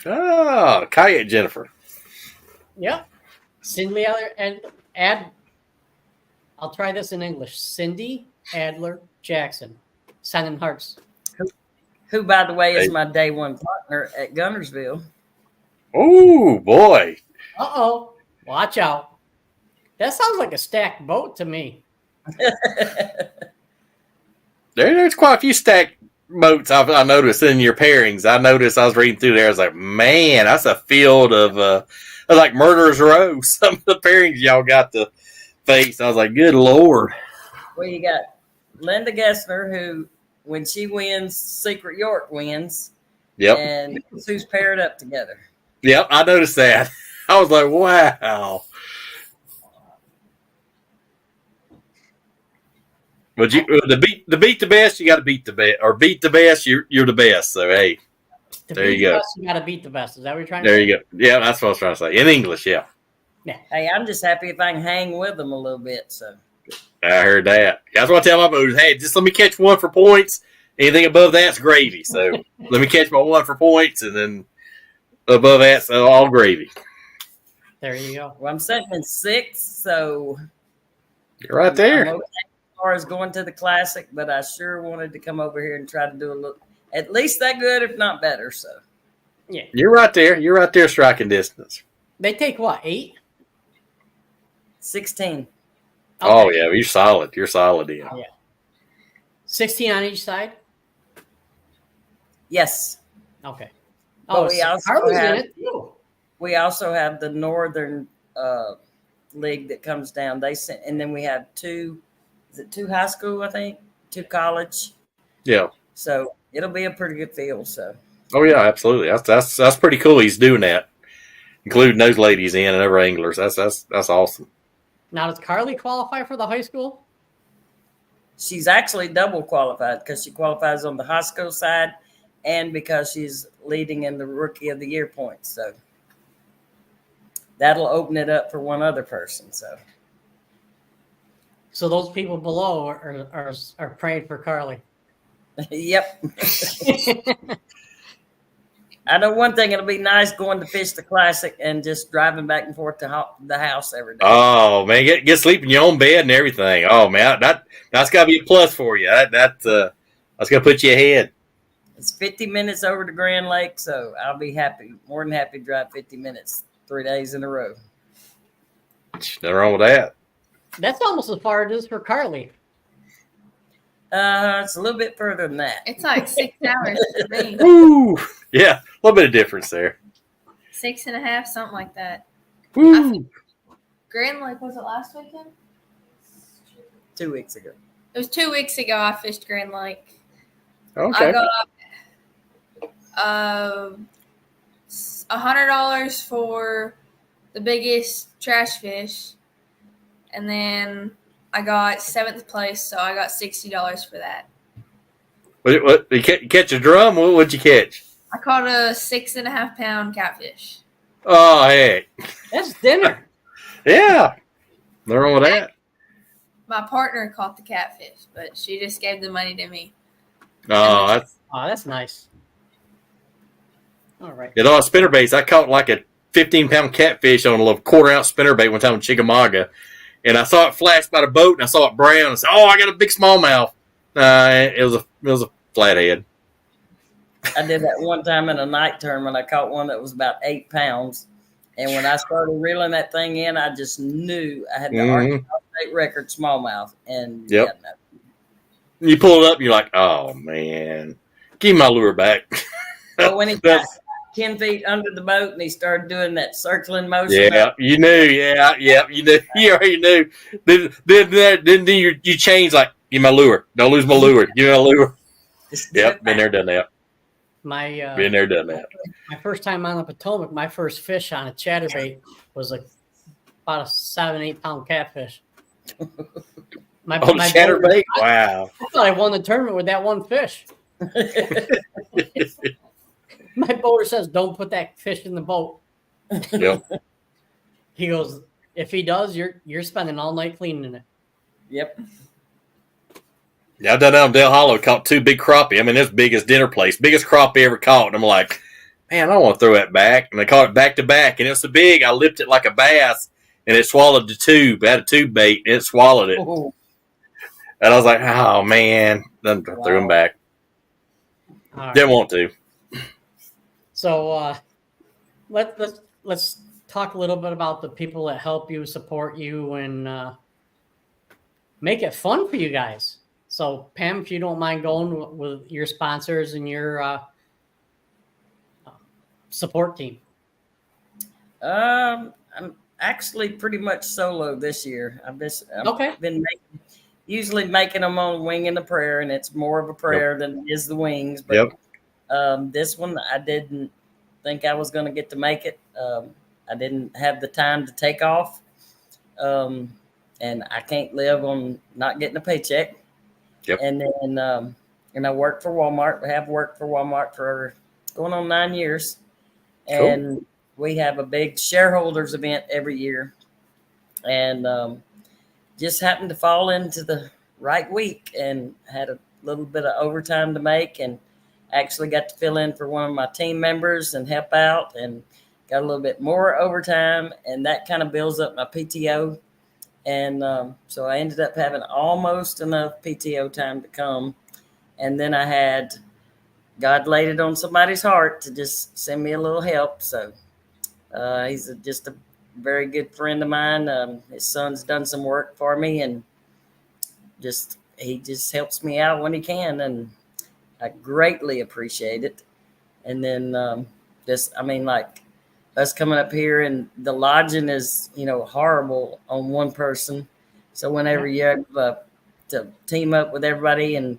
Oh, kayak Jennifer. Yep. Cindy I'll try this in English. Cindy Adler Jackson. Sending hearts. Who, by the way, is my day one partner at Gunnersville. Oh, boy. Uh-oh. Watch out. That sounds like a stacked boat to me. There's quite a few stacked boats I noticed in your pairings. I was reading through there. I was like, man, that's a field of like Murderer's Row. Some of the pairings y'all got to face. I was like, good Lord. Well, you got Linda Gessner, who, when she wins, Secret York wins. Yep. And who's paired up together. Yep, I noticed that. I was like, wow. But to beat the best, you got to beat the best, or beat the best, you're the best. So hey, there you go. Best, you got to beat the best. Is that what you're trying to say? say? There you go. Yeah, that's what I was trying to say in English. Yeah. Yeah. Hey, I'm just happy if I can hang with them a little bit. So I heard that. That's what I tell my boys. Hey, just let me catch one for points. Anything above that's gravy. So let me catch my one for points, and then above that's all gravy. There you go. Well, I'm sitting in 6th, so you're right there. I'm okay as far as going to the Classic, but I sure wanted to come over here and try to do a little, at least that good, if not better. So yeah, you're right there. You're right there, striking distance. They take what, 8? 16. Okay. Oh yeah, you're solid. You're solid, Ian. Oh, yeah. 16 on each side. Yes. Okay. But we also Harley's have, in it too. we also have the northern league that comes down. They sent, and then we have two high school, I think, 2 college. Yeah. So it'll be a pretty good field. So. Oh yeah, absolutely. That's pretty cool. He's doing that, including those ladies in and other anglers. That's awesome. Now, does Carly qualify for the high school? She's actually double qualified because she qualifies on the high school side and because she's leading in the Rookie of the Year points. So that'll open it up for one other person. So those people below are praying for Carly. Yep. I know one thing, it'll be nice going to fish the classic and just driving back and forth to the house every day. Oh man, get sleep in your own bed and everything. Oh man, that's got to be a plus for you. That's got to put you ahead. It's 50 minutes over to Grand Lake, so I'll be more than happy to drive 50 minutes 3 days in a row. Nothing wrong with that. That's almost as far as it is for Carly. It's a little bit further than that. It's like 6 hours for me. Woo! Yeah, a little bit of difference there. 6.5, something like that. Woo! Grand Lake, was it last weekend? 2 weeks ago. It was 2 weeks ago I fished Grand Lake. Okay. I got $100 for the biggest trash fish, and then I got 7th place, so I got $60 for that. What you catch a drum? What'd you catch? I caught a 6.5 pound catfish. Oh heck, That's dinner. yeah. Nothing wrong with that. My partner caught the catfish, but she just gave the money to me. Oh, That's nice. All right. on a spinnerbaits, I caught like a 15-pound catfish on a little 1/4-ounce spinnerbait one time in Chickamauga. And I saw it flash by the boat, and I saw it brown. I said, "Oh, I got a big smallmouth." It was a flathead. I did that one time in a night tournament. I caught one that was about 8 pounds. And when I started reeling that thing in, I just knew I had the Arkansas State record smallmouth. And Yep. yeah, no. You pull it up, and you're like, "Oh man, give me my lure back." But when he got 10 feet under the boat and he started doing that circling motion. Yeah, you knew. Yeah, you knew. You already knew. Then you change like, "Give me my lure. Don't lose my lure. Give me my lure." Yep, been there, done that. Been there, done that. My first time on the Potomac, my first fish on a chatterbait was about a 7-8 pound catfish. My chatterbait? Wow. I thought I won the tournament with that one fish. My boater says, "Don't put that fish in the boat." Yep. He goes, "If he does, you're spending all night cleaning it." Yep. Yeah, I've done that on Dale Hollow. Caught 2 big crappie. I mean, it's big as dinner place. Biggest crappie ever caught. And I'm like, man, I don't want to throw that back. And I caught it back to back. And it's so big, I lipped it like a bass. And it swallowed the tube. I had a tube bait. And it swallowed it. Oh. And I was like, oh, man. Then threw him back. All Didn't right. want to. So let's talk a little bit about the people that help you, support you, and make it fun for you guys. So, Pam, if you don't mind going with your sponsors and your support team. I'm actually pretty much solo this year. I've been usually making them on Wing and a Prayer, and it's more of a prayer than it is the wings. But this one, I didn't think I was going to get to make it. I didn't have the time to take off, and I can't live on not getting a paycheck. Yep. And then, and I work for Walmart. I have worked for Walmart for going on 9 years. And we have a big shareholders event every year. And just happened to fall into the right week and had a little bit of overtime to make, and actually got to fill in for one of my team members and help out, and got a little bit more overtime, and that kind of builds up my PTO. And so I ended up having almost enough PTO time to come. And then I had God laid it on somebody's heart to just send me a little help. So he's just a very good friend of mine. His son's done some work for me, and he just helps me out when he can, and I greatly appreciate it. And then us coming up here, and the lodging is, horrible on one person. So whenever you have to team up with everybody and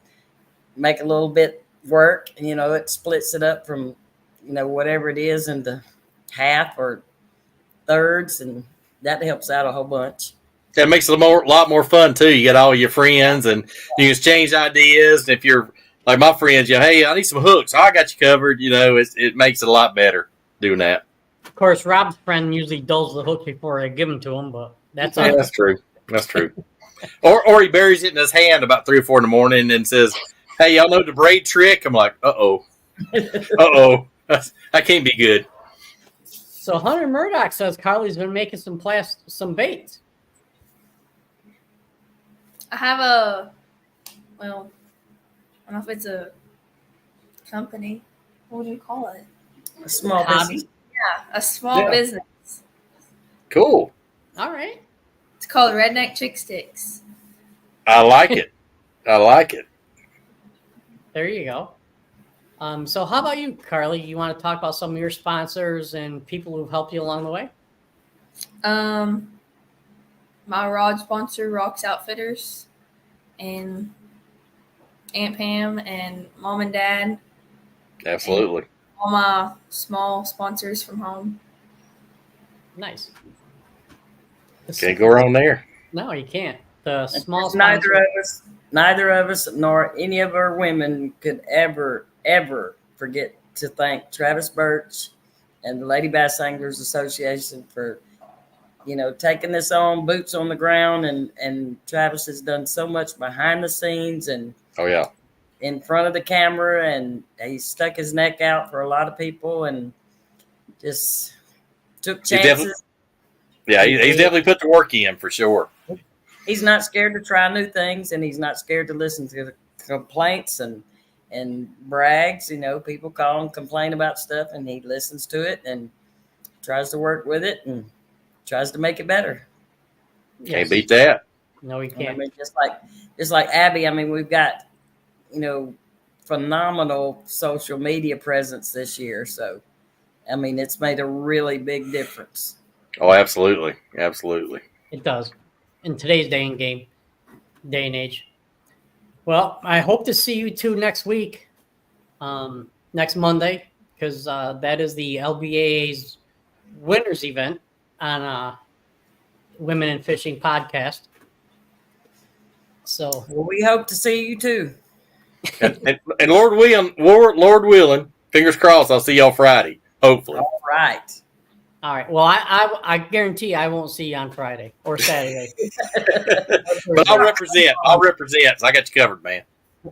make a little bit work, and it splits it up from whatever it is into half or thirds, and that helps out a whole bunch. That makes it a lot more fun too. You get all your friends and you exchange ideas. And if you're like my friends, hey, I need some hooks. I got you covered. It makes it a lot better doing that. Of course, Rob's friend usually dulls the hook before I give them to him, but that's all. That's true. That's true. or he buries it in his hand about 3 or 4 in the morning and says, "Hey, y'all know the braid trick?" I'm like, "Uh-oh. That can't be good." So Hunter Murdoch says Carly's been making some baits. I have I don't know if it's a company. What would you call it? A small business. Yeah, a small business. Cool. All right. It's called Redneck Chick Sticks. I like it. I like it. There you go. So how about you, Carly? You want to talk about some of your sponsors and people who've helped you along the way? My rod sponsor, Rocks Outfitters, and Aunt Pam and Mom and Dad. Absolutely. All my small sponsors from home. Nice. Can't go wrong there. No, you can't. The small neither of us, nor any of our women could ever forget to thank Travis Birch and the Lady Bass Anglers Association for, taking this on, boots on the ground, and Travis has done so much behind the scenes and in front of the camera, and he stuck his neck out for a lot of people and just took chances. He's definitely put the work in for sure. He's not scared to try new things, and he's not scared to listen to the complaints and brags. People call and complain about stuff, and he listens to it and tries to work with it and tries to make it better. Can't beat that. No, we can't. Just like Abby. We've got phenomenal social media presence this year. So, it's made a really big difference. Oh, absolutely, absolutely. It does in today's day and age. Well, I hope to see you two next week, next Monday, because that is the LBAA's winners event on Women in Fishing podcast. So we hope to see you too. and Lord willing, fingers crossed, I'll see y'all Friday, hopefully. All right. Well, I guarantee I won't see you on Friday or Saturday. But I'll represent. So I got you covered, man.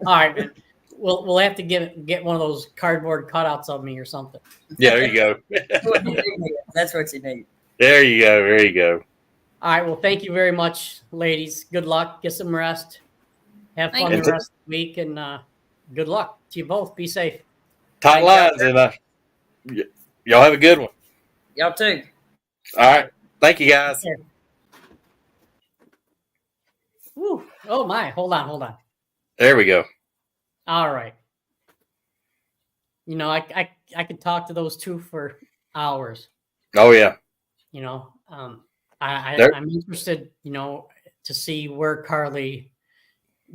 All right, man. We'll have to get one of those cardboard cutouts of me or something. Yeah, there you go. That's what you need. There you go. All right. Well, thank you very much, ladies. Good luck. Get some rest. Have fun the rest of the week, and good luck to you both. Be safe. Tight lines, and y'all have a good one. Y'all too. All right. Thank you, guys. Woo. Oh, my. Hold on. There we go. All right. I could talk to those two for hours. Oh, yeah. I'm interested, to see where Carly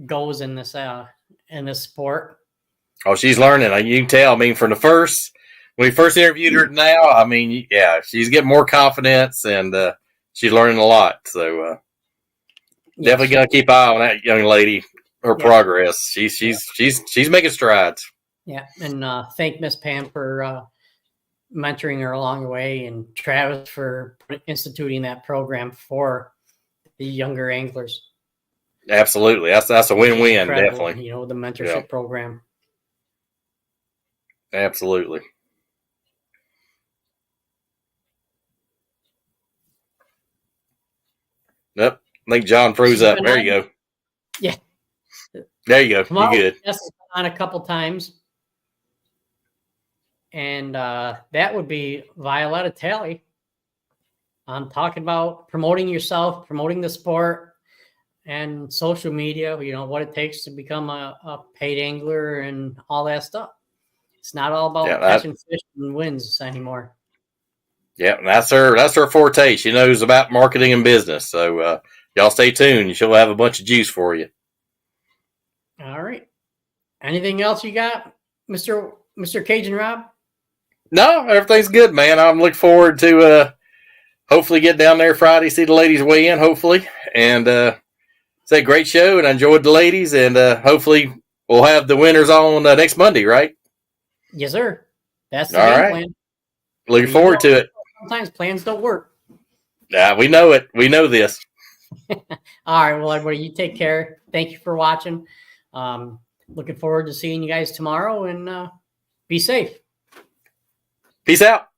goes in this sport. Oh, she's learning. You can tell. When we first interviewed her now, she's getting more confidence and she's learning a lot. So definitely gonna keep an eye on that young lady, her progress. She's making strides. Yeah, and thank Miss Pam for mentoring her along the way, and Travis for instituting that program for the younger anglers. Absolutely, that's a win-win. Definitely, the mentorship program. Absolutely. Yep. I think John froze up. There you go. Yeah. There you go. You're good. Yes, on a couple times. And that would be Violetta Talley. I'm talking about promoting yourself, promoting the sport, and social media, what it takes to become a paid angler and all that stuff. It's not all about catching fish and wins anymore. Yeah, and that's her forte. She knows about marketing and business. So y'all stay tuned. She'll have a bunch of juice for you. All right. Anything else you got, Mr. Cajun Rob? No, everything's good, man. I'm looking forward to hopefully get down there Friday, see the ladies weigh in, hopefully. And it's a great show, and I enjoyed the ladies. And hopefully we'll have the winners on next Monday, right? Yes, sir. That's the All game right. plan. Looking forward to it. Sometimes plans don't work. Yeah, we know it. We know this. All right. Well, everybody, you take care. Thank you for watching. Looking forward to seeing you guys tomorrow, and be safe. Peace out.